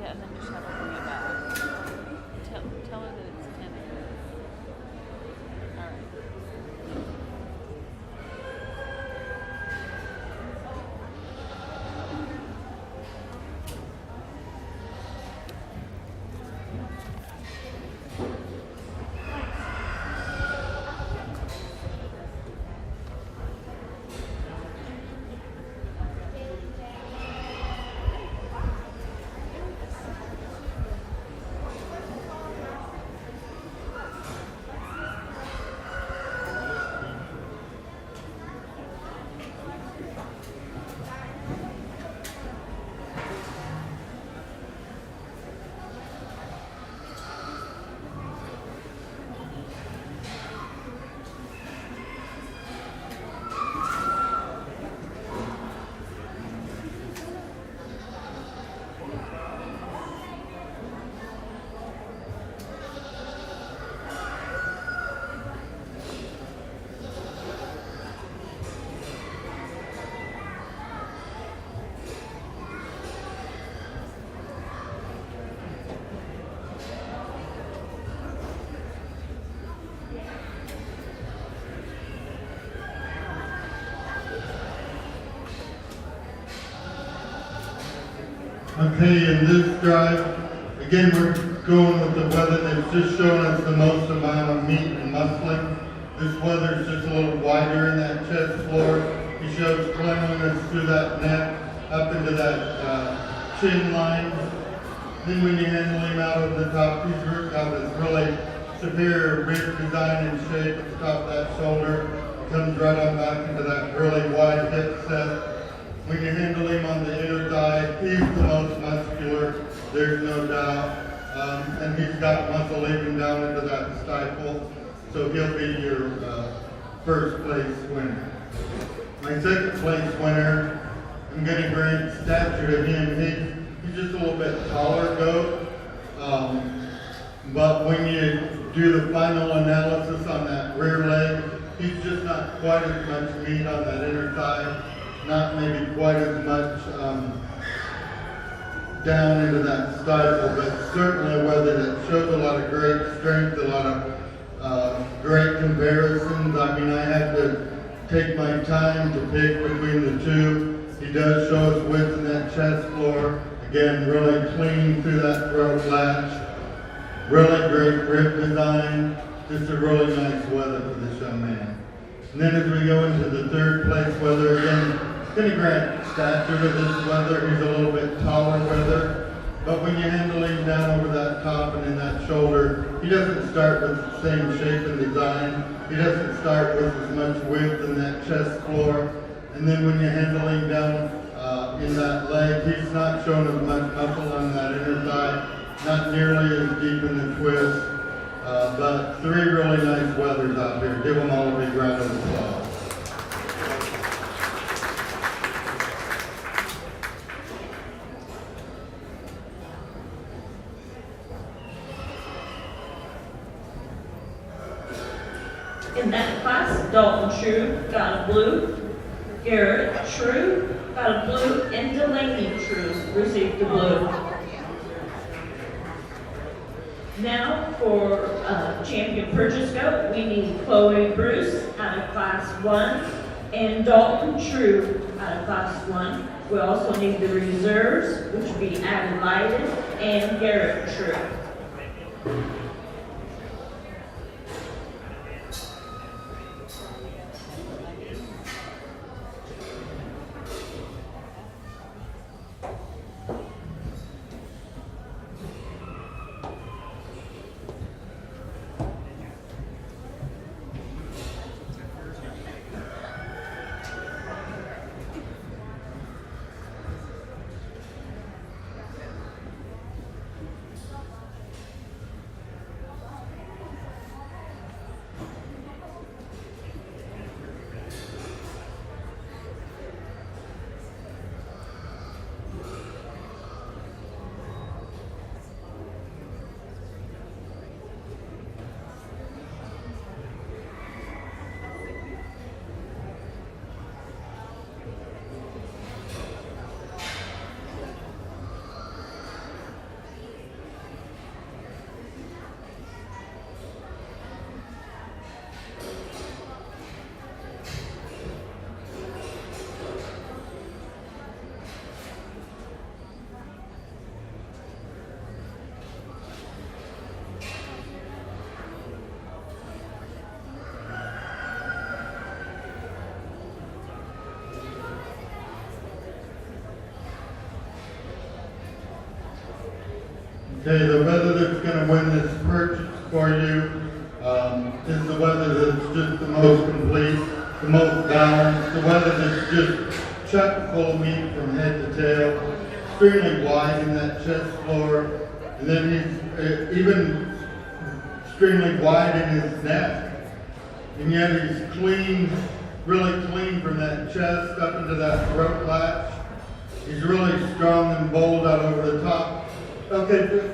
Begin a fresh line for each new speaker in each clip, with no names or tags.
and then just have her bring it back. Tell her that it's tentative. All right.
Okay, in this drive, again, we're going with the weather that's just showing us the most amount of meat and muscling. This weather is just a little wider in that chest floor. He shows cleanliness through that neck, up into that chin line. Then when you handle him out of the top, he's got this really superior rib design and shape at the top of that shoulder. Comes right on back into that really wide hip set. When you handle him on the inner thigh, he's the most muscular, there's no doubt. And he's got muscle even down into that stifle, so he'll be your first place winner. My second place winner, I'm going to grant stature to him. He's just a little bit taller goat, but when you do the final analysis on that rear leg, he's just not quite as much meat on that inner thigh. Not maybe quite as much down into that stifle, but certainly a weather that shows a lot of great strength, a lot of great comparisons. I mean, I had to take my time to pick between the two. He does show us width in that chest floor. Again, really clean through that throat latch. Really great rib design. Just a really nice weather for this young man. And then as we go into the third place weather, again, going to grant stature to this weather. He's a little bit taller weather, but when you handle him down over that top and in that shoulder, he doesn't start with the same shape and design. He doesn't start with as much width in that chest floor. And then when you handle him down in that leg, he's not showing as much muscle on that inner thigh, not nearly as deep in the twist, but three really nice weathers out here. Give them all a big round of applause.
In that class, Dalton True got a blue, Garrett True got a blue, and Delaney True received the blue. Now for champion purchase goat, we need Chloe Bruce out of class 1 and Dalton True out of class 1. We also need the reserves, which would be Adam Lyden and Garrett True.
Okay, the weather that's going to win this purchase for you is the weather that's just the most complete, the most balanced, the weather that's just chock full of meat from head to tail, extremely wide in that chest floor, and then he's even extremely wide in his neck. And yet he's clean, really clean from that chest up into that throat latch. He's really strong and bold out over the top. Okay,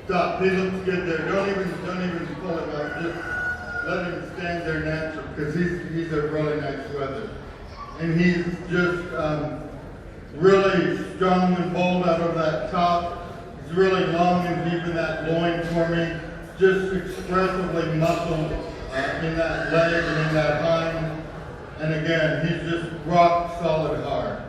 stop. He looks good there. Don't even pull him up. Just let him stand there natural because he's a really nice weather. And he's just really strong and bold out of that top. He's really long and deep in that loin for me. Just expressively muscled in that leg and in that hind. And again, he's just rock solid hard.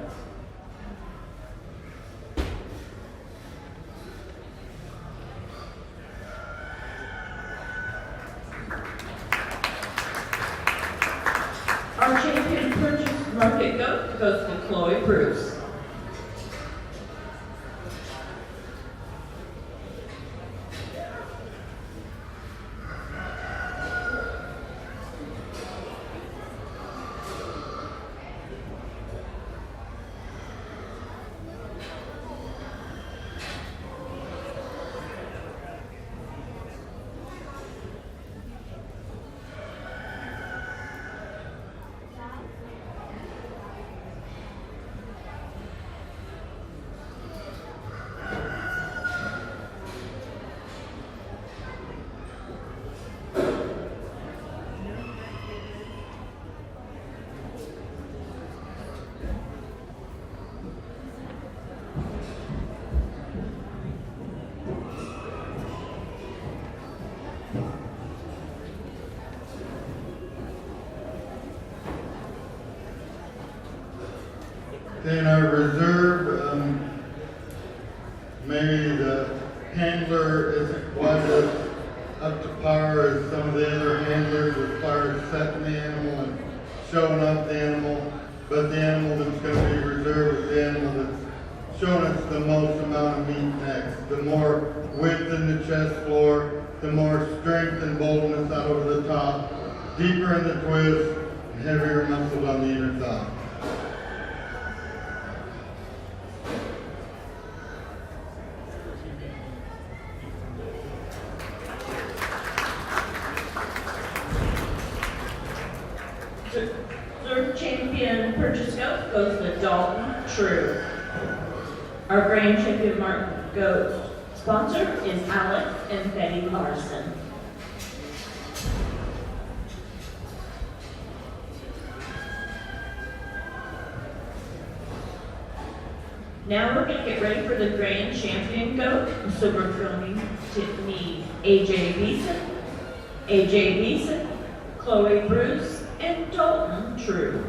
Our champion purchase market goat goes to Chloe Bruce.
In our reserve, maybe the handler isn't quite as up to par as some of the other handlers as far as setting the animal and showing up the animal, but the animal that's going to be reserved is the animal that's showing us the most amount of meat next. The more width in the chest floor, the more strength and boldness out over the top, deeper in the twist, and heavier muscles on the inner thigh.
Third champion purchase goat goes to Dalton True. Our grand champion market goat sponsor is Alex and Betty Larson. Now we're going to get ready for the grand champion goat. So we're going to need AJ Beeson, Chloe Bruce, and Dalton True.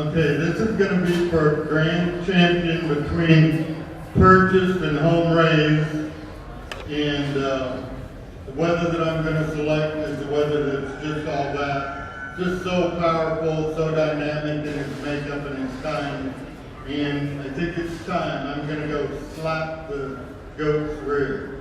Okay, this is gonna be for grand champion between purchased and home raised. And, the weather that I'm gonna select is the weather that's just all that. Just so powerful, so dynamic in its makeup and its time. And I think it's time. I'm gonna go slap the goat's rear.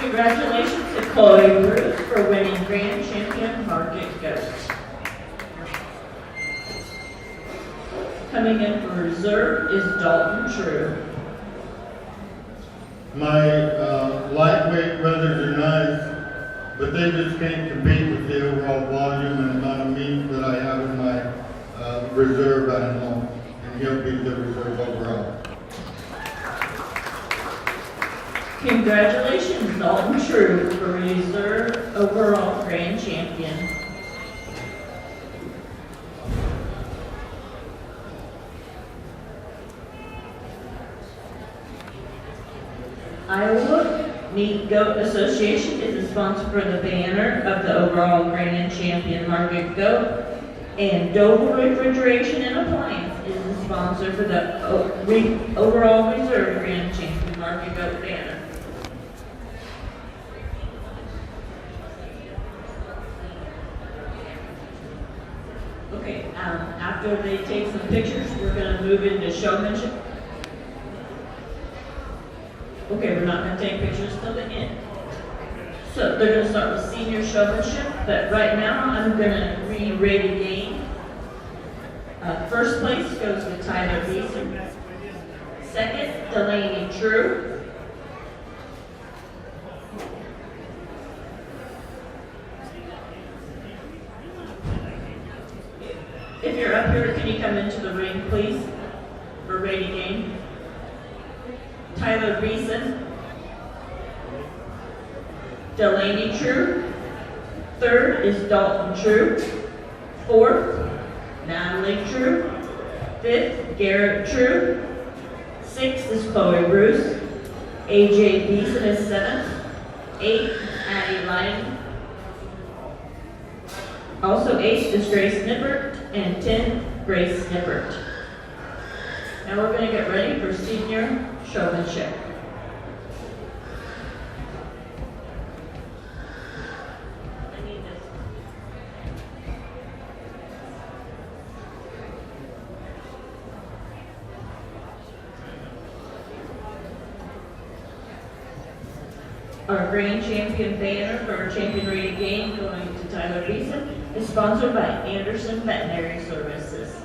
Congratulations to Chloe Bruce for winning Grand Champion Market Goat. Coming in for reserve is Dalton True.
My lightweight brothers are nice, but they just can't compete with the overall volume and amount of meat that I have in my reserve animal, and he'll be the reserve overall.
Congratulations, Dalton True, for reserve overall grand champion. Iowa Meat Goat Association is the sponsor for the banner of the overall grand champion market goat, and Dover Refrigeration and Appliance is the sponsor for the overall reserve grand champion market goat banner. Okay, after they take some pictures, we're going to move into showmanship. Okay, we're not going to take pictures till the end. So they're going to start with senior showmanship, but right now I'm going to re-rate a game. First place goes with Tyler Beeson. Second, Delaney True. If you're up here, can you come into the ring, please, for rating game? Tyler Beeson. Delaney True. Third is Dalton True. Fourth, Natalie True. Fifth, Garrett True. Sixth is Chloe Bruce. AJ Beeson is seventh. Eighth, Addie Lyon. Also eighth is Grace Nippert, and 10th, Grace Nippert. Now we're going to get ready for senior showmanship. I need this. Our grand champion banner for our champion rated game going to Tyler Beeson is sponsored by Anderson Veterinary Services.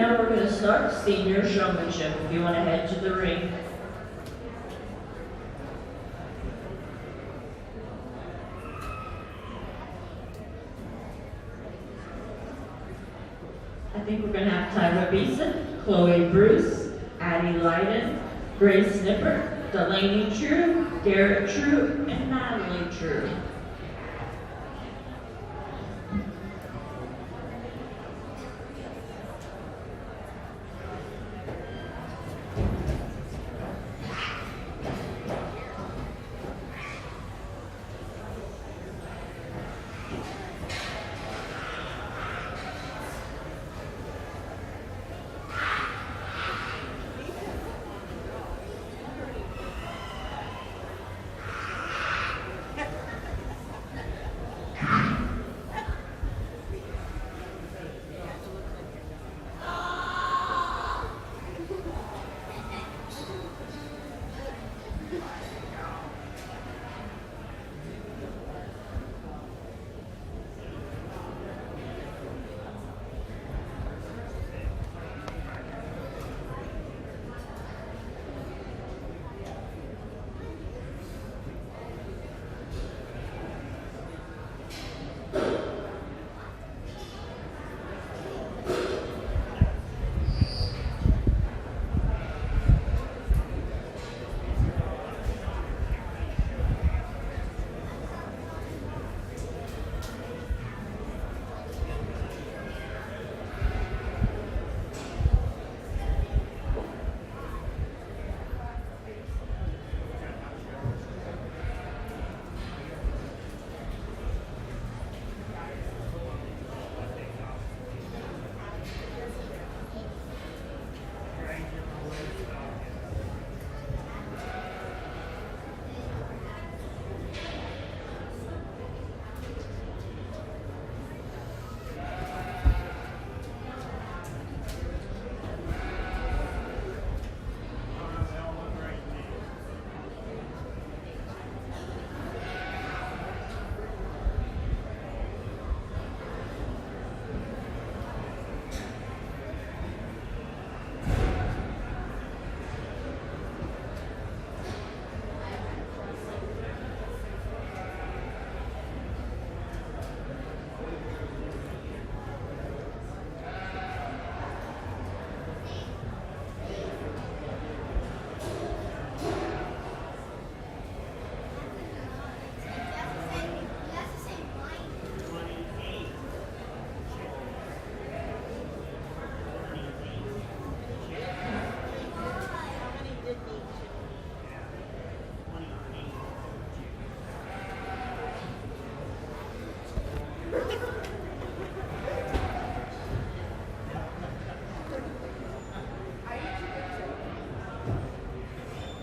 now we're gonna start senior showmanship. If you wanna head to the ring. I think we're gonna have Tyra Beeson, Chloe Bruce, Addie Lyden, Grace Snipper, Delaney True, Garrett True, and Natalie True.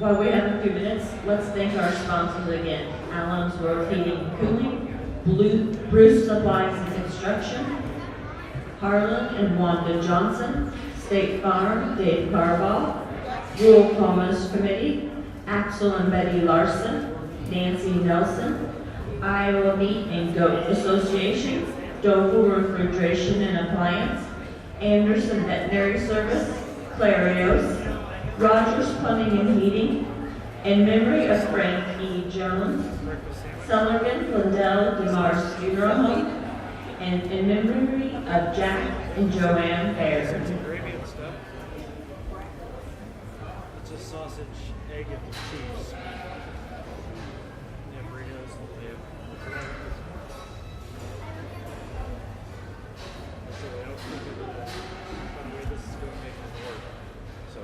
While we have a few minutes, let's thank our sponsors again. Allen's World Heating and Cooling, Bruce Supplies and Construction, Harlan and Wanda Johnson, State Farm, Dave Carval, Rural Commerce Committee, Axel and Betty Larson, Nancy Nelson, Iowa Meat and Goat Association, Dover Refrigeration and Appliance, Anderson Veterinary Service, Clarios, Rogers Plumbing and Heating, in memory of Frank E. Jones, Sullivan Lindell DeMars Funeral Home, and in memory of Jack and Joanne Fair.
Gravy and stuff. It's a sausage, egg, and cheese. Yeah, burritos. Yeah. So I don't think the way this is going to make it work. So.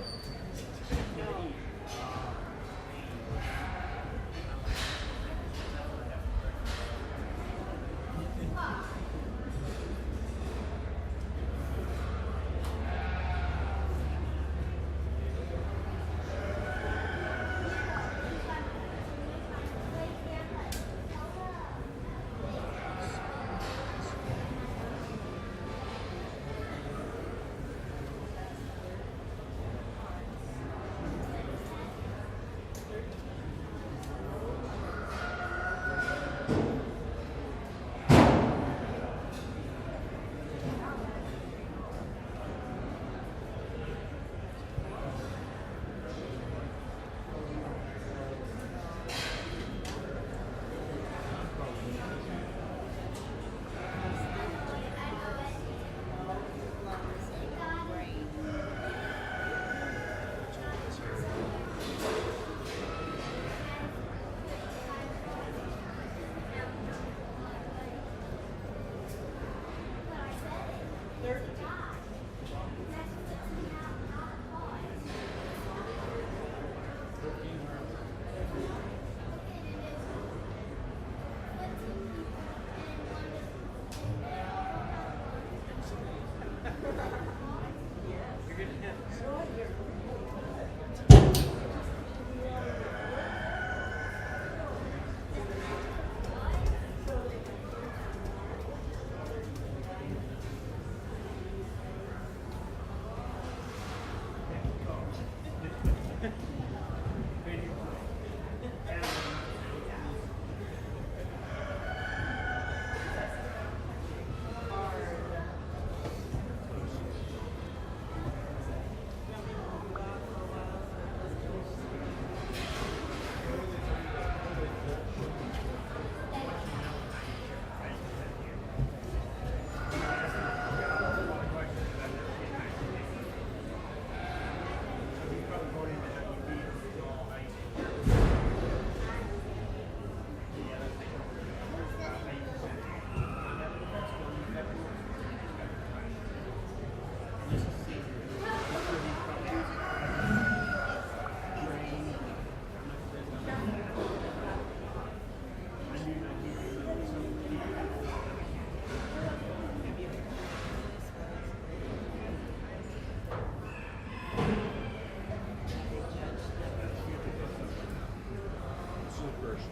first.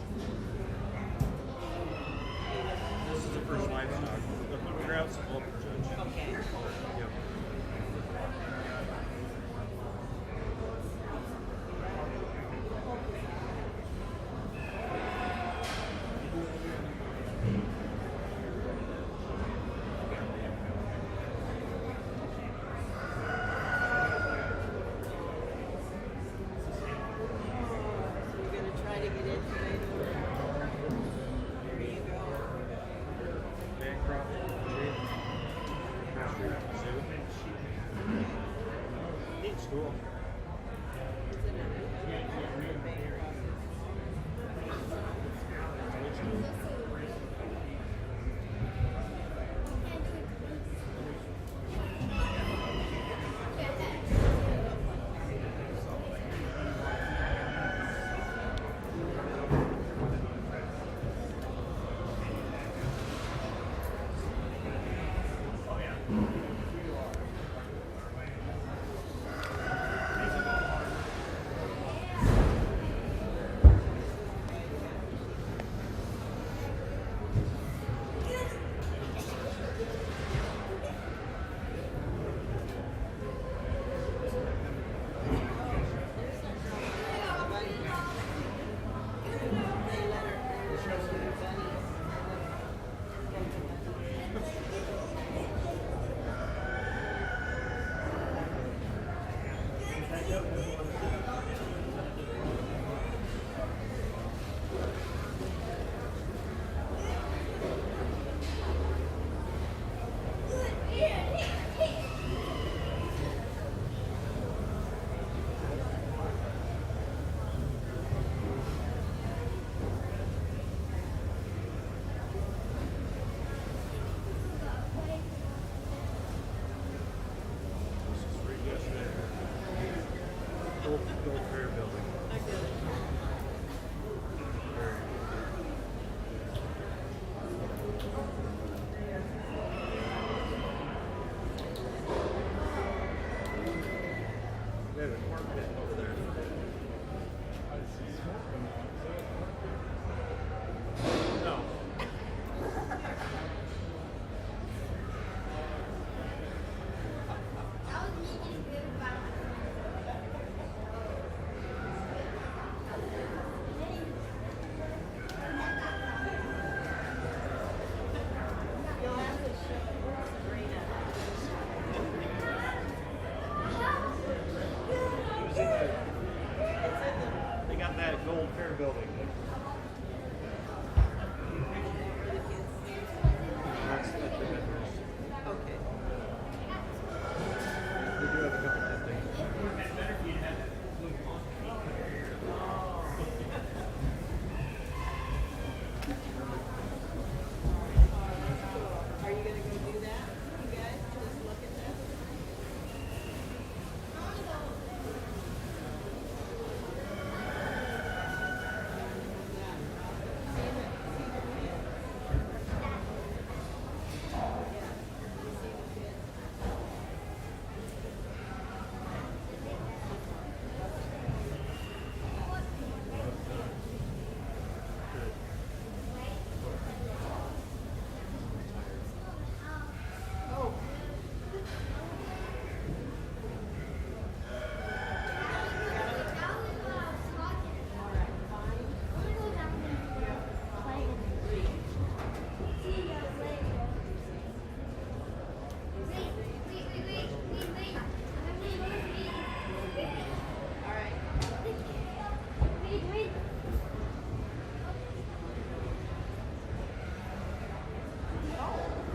This is the first livestock. Let me grab some local judge.
Okay.
Yep.
So you're gonna try to get in today? There you go.
Bancroft, Zoo. Neat school. Gold Fair building. They have a corn pit over there. No. They got that Gold Fair building. That's like the vendors.
Okay.
We do have a couple of things.
Are you gonna go do that, you guys? Just look at that?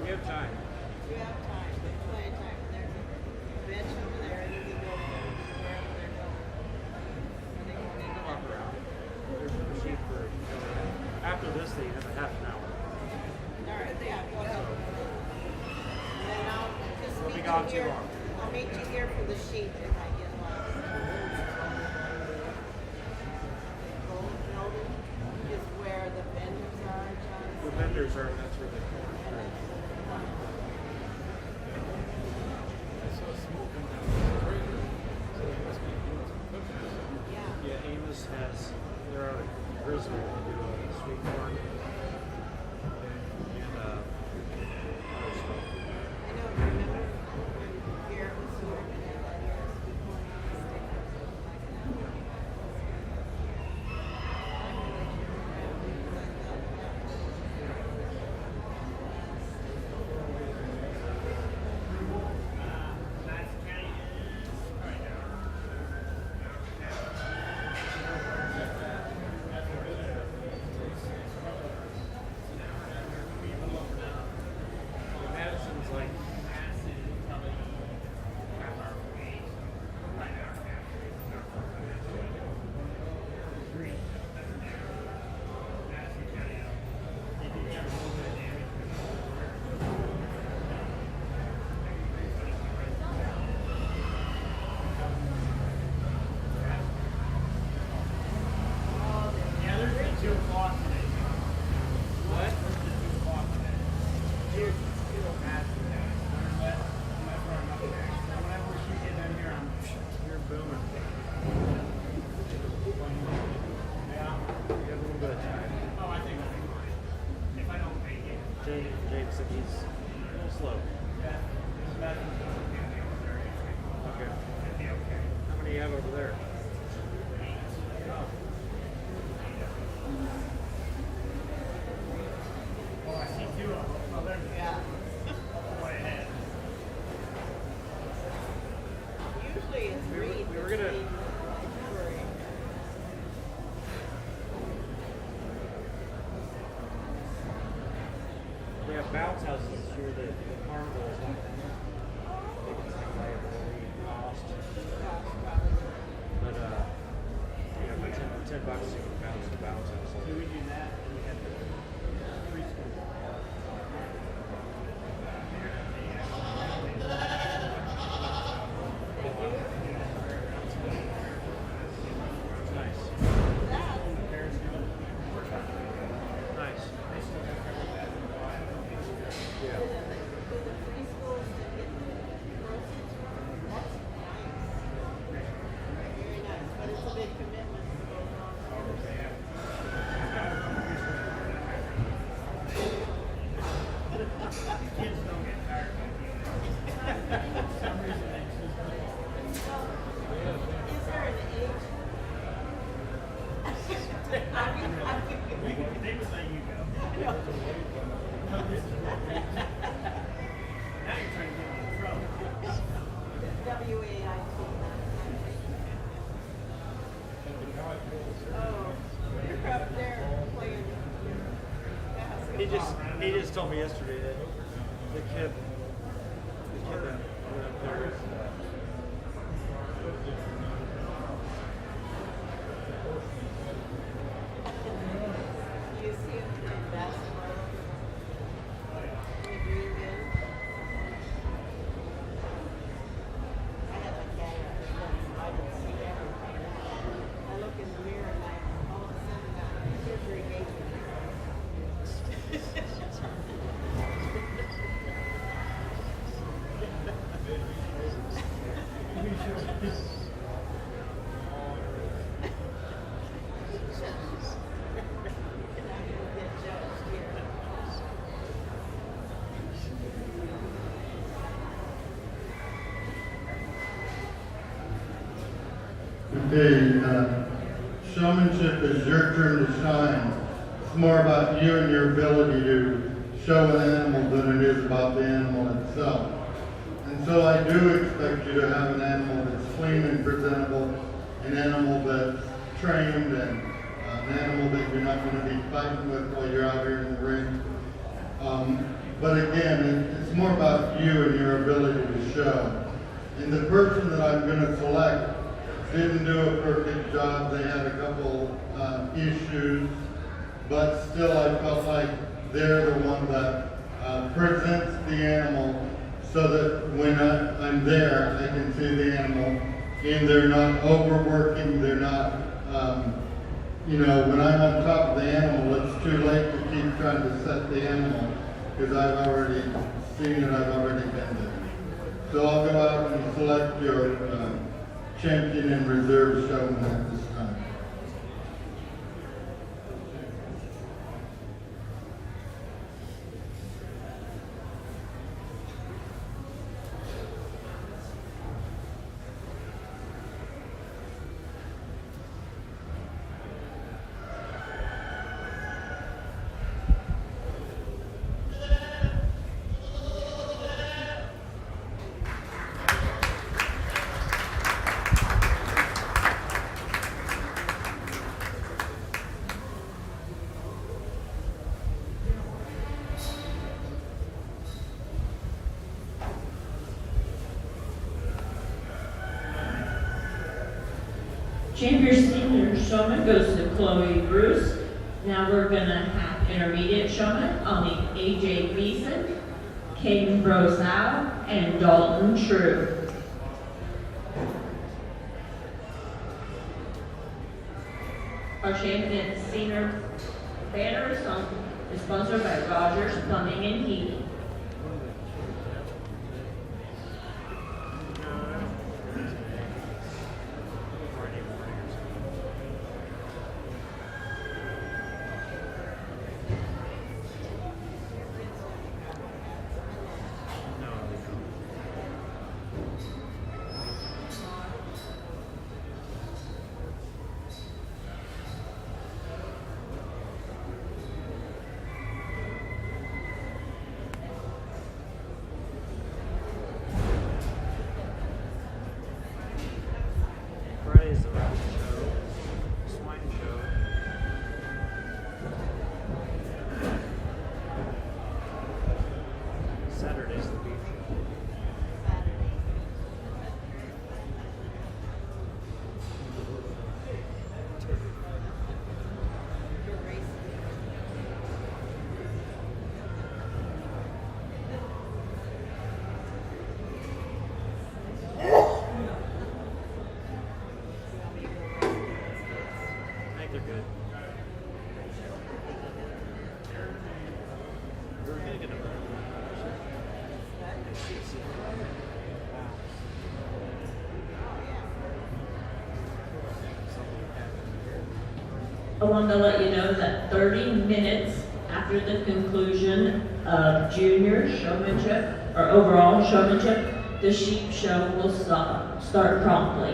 We have time.
You have time, there's plenty of time. There's a bench over there, and you can go wherever they're going. Are they going into
Walk
that?
around. There's a machine for after this they have a half an hour.
All right, yeah, go ahead. And then I'll just
We'll be
meet
gone
you
too
here.
long.
I'll meet you here for the sheet if I get lost. Gold building is where the vendors are, John.
The vendors are, that's where they corn.
Yeah.
Yeah, Amos has, they're out of Grizzly. They do sweet corn, and other stuff.
I don't remember when Garrett was working at that area.
Madison's like
Yeah, there's at 2 o'clock today.
what?
There's at 2 o'clock today. It'll pass me down. That's where I'm up next. So whenever she get down here,
You're booming.
yeah.
You got a little bit of time.
Oh, I think I'll be fine. If I don't make it.
James said he's a little slow.
Yeah. It's about to be
Okay.
It'll be okay.
How many do you have over there?
Oh, I see 2 of them. Oh, there's
Yeah.
way ahead.
Usually it's
We were-
read
we were gonna-
between, like,
They have bounce houses here that the carnival is like they can take liability cost. But you know, for $10 you can bounce the bounce house.
Do we do that? We have the preschool.
Nice.
Parents do it.
Nice.
They still have covered that.
Yeah.
do the preschools to get the proceeds from? That's nice. Very nice, but it's a big commitment to go on.
Kids don't get tired of it. For some reason, they just
Is there an age?
they would let you go. Now you're trying to get me in trouble.
WAIT. Oh, you're up there playing your basketball.
He just told me yesterday that the kid that went up there
Do you see him playing basketball? In the green bin? I had my cat out there, I didn't see everything. I look in the mirror and all of a sudden, here's your engagement ring. And I'm gonna get judged here.
Okay, showmanship is your turn to shine. It's more about you and your ability to show an animal than it is about the animal itself. And so I do expect you to have an animal that's clean and presentable, an animal that's trained, and an animal that you're not going to be fighting with while you're out here in the ring. But again, it's more about you and your ability to show. And the person that I'm going to select didn't do a perfect job. They had a couple issues, but still I felt like they're the one that presents the animal so that when I'm there, I can see the animal and they're not overworking, they're not, when I'm on top of the animal, it's too late to keep trying to set the animal because I've already seen it, I've already been there. So I'll go out and select your champion and reserve showman at this time.
Champion senior showman goes to Chloe Bruce. Now we're gonna have intermediate showman. I'll need AJ Beeson, Caden Brosau, and Dalton True. Our champion senior banner is sponsored by Rogers Plumbing and Heating.
Friday is the rabbit show, swine show. Saturday's the beef show.
Saturday. You're racing.
I think they're good. We're gonna get a
I wanted to let you know that 30 minutes after the conclusion of junior showmanship or overall showmanship, the sheep show will start promptly.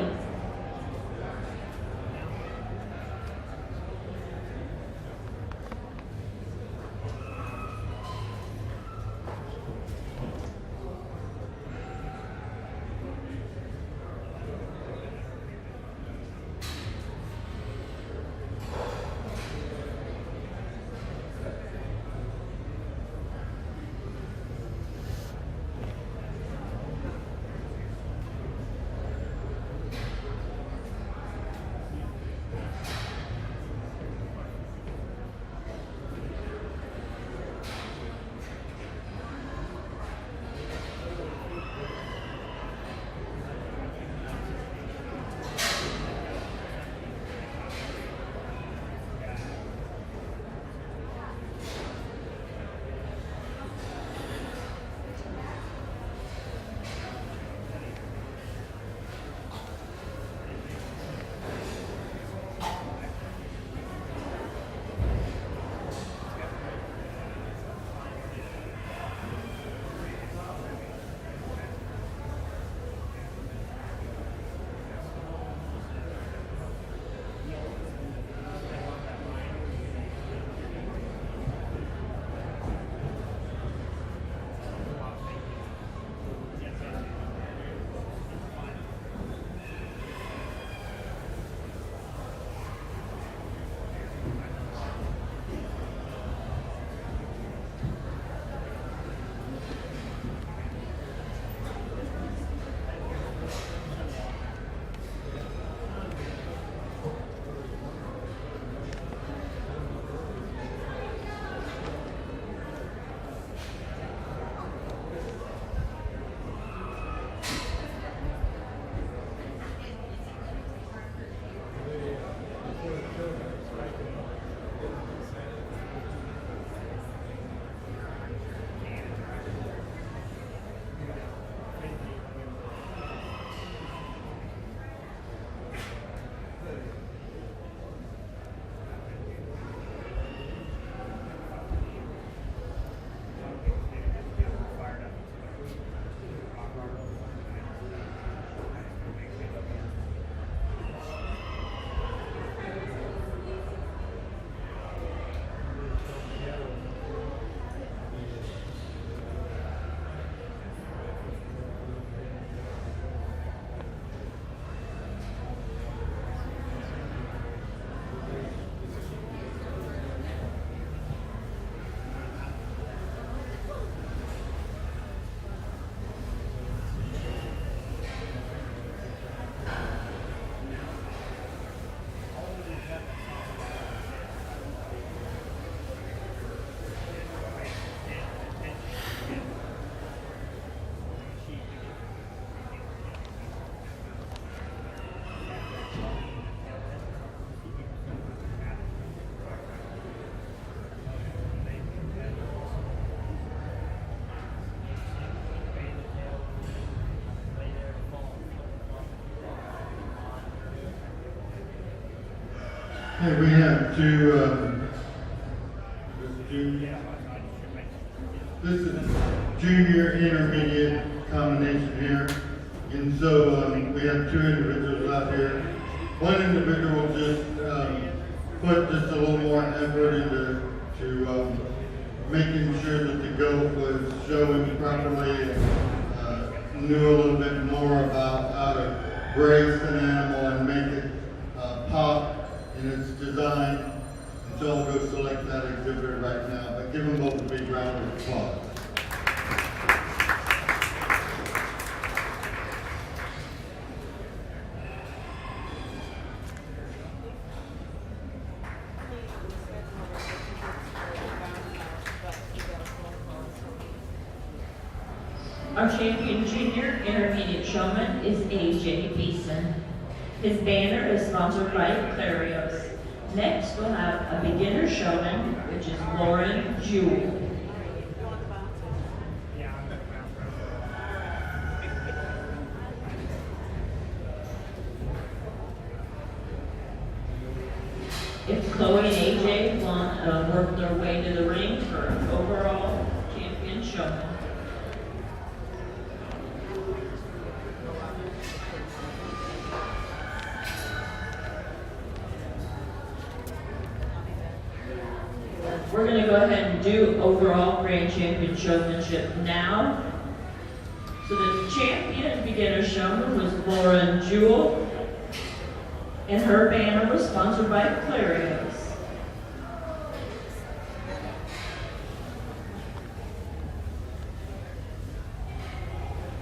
Okay, we have two, this is junior intermediate combination here. And so we have two individuals out here. One individual just put just a little more effort into making sure that the goat was showing properly and knew a little bit more about how to brace an animal and make it pop in its design. And so I'll go select that exhibitor right now, but give them both a big round of applause.
Our champion junior intermediate showman is AJ Beeson. His banner is sponsored by Clarios. Next, we'll have a beginner showman, which is Lauren Jewell. If Chloe and AJ want to work their way to the ring for overall champion showman. We're going to go ahead and do overall grand champion showmanship now. So the champion beginner showman was Lauren Jewell, and her banner was sponsored by Clarios.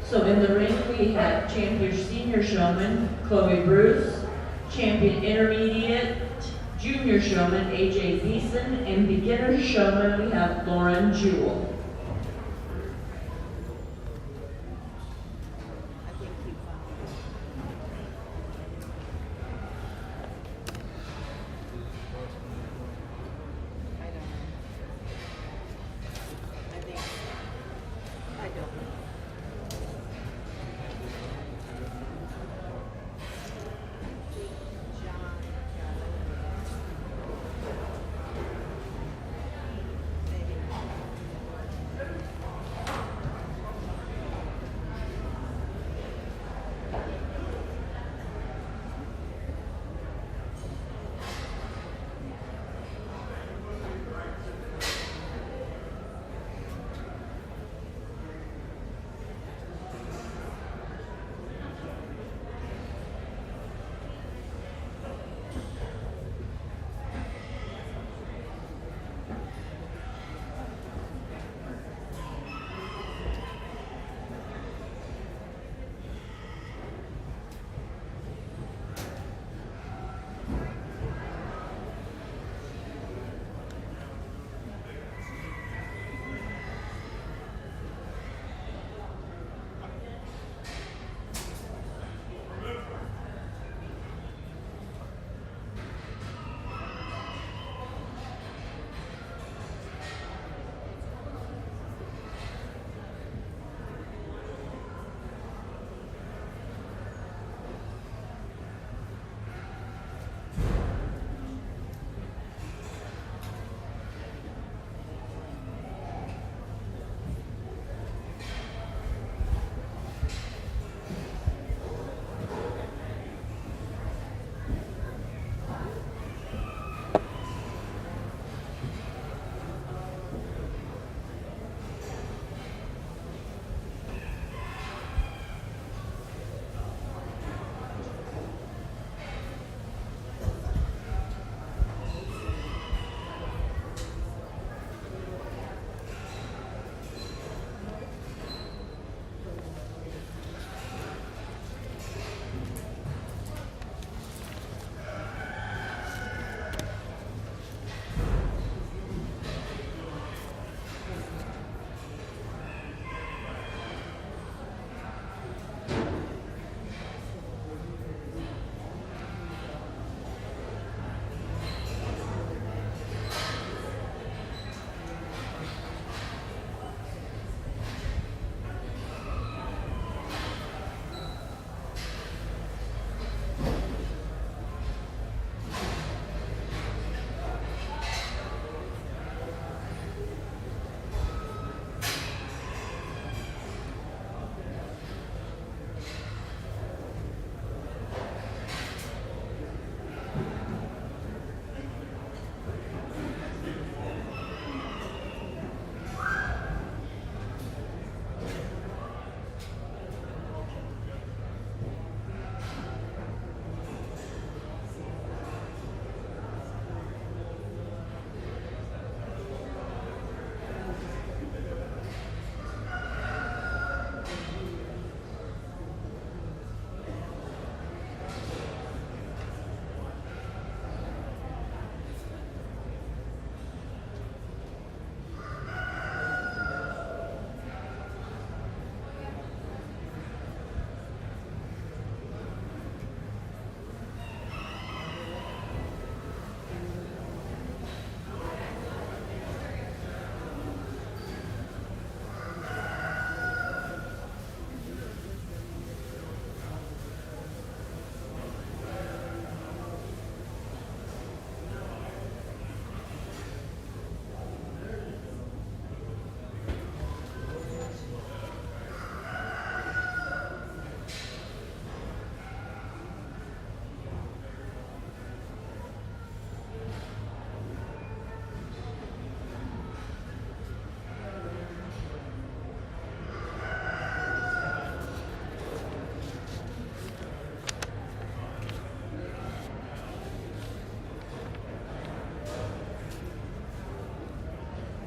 So in the ring we have champion senior showman Chloe Bruce, champion intermediate junior showman AJ Beeson, and beginner showman we have Lauren Jewell.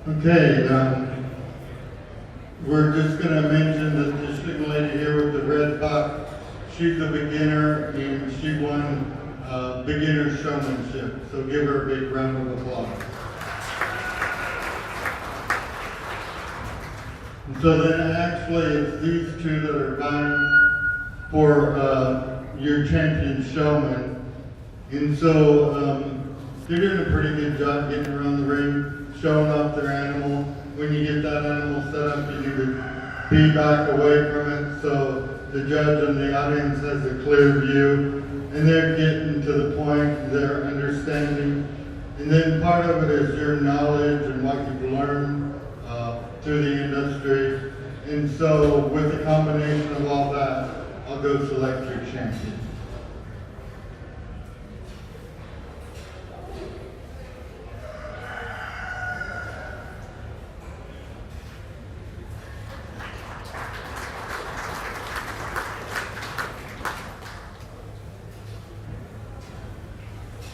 Okay, we're just gonna mention that this young lady here with the red top, she's a beginner and she won beginner showmanship. So give her a big round of applause. And so then actually it's these two that are vying for your champion showman. And so they're doing a pretty good job getting around the ring, showing off their animal. When you get that animal set up, you need to be back away from it so the judge and the audience has a clear view. And they're getting to the point, they're understanding. And then part of it is your knowledge and what you've learned through the industry. And so with the combination of all that, I'll go select your champion.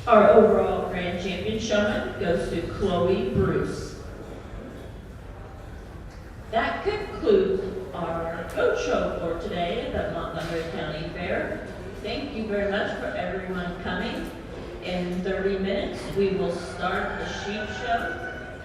Our overall grand champion showman goes to Chloe Bruce. That concludes our goat show for today at the Montgomery County Fair. Thank you very much for everyone coming. In 30 minutes, we will start the sheep show.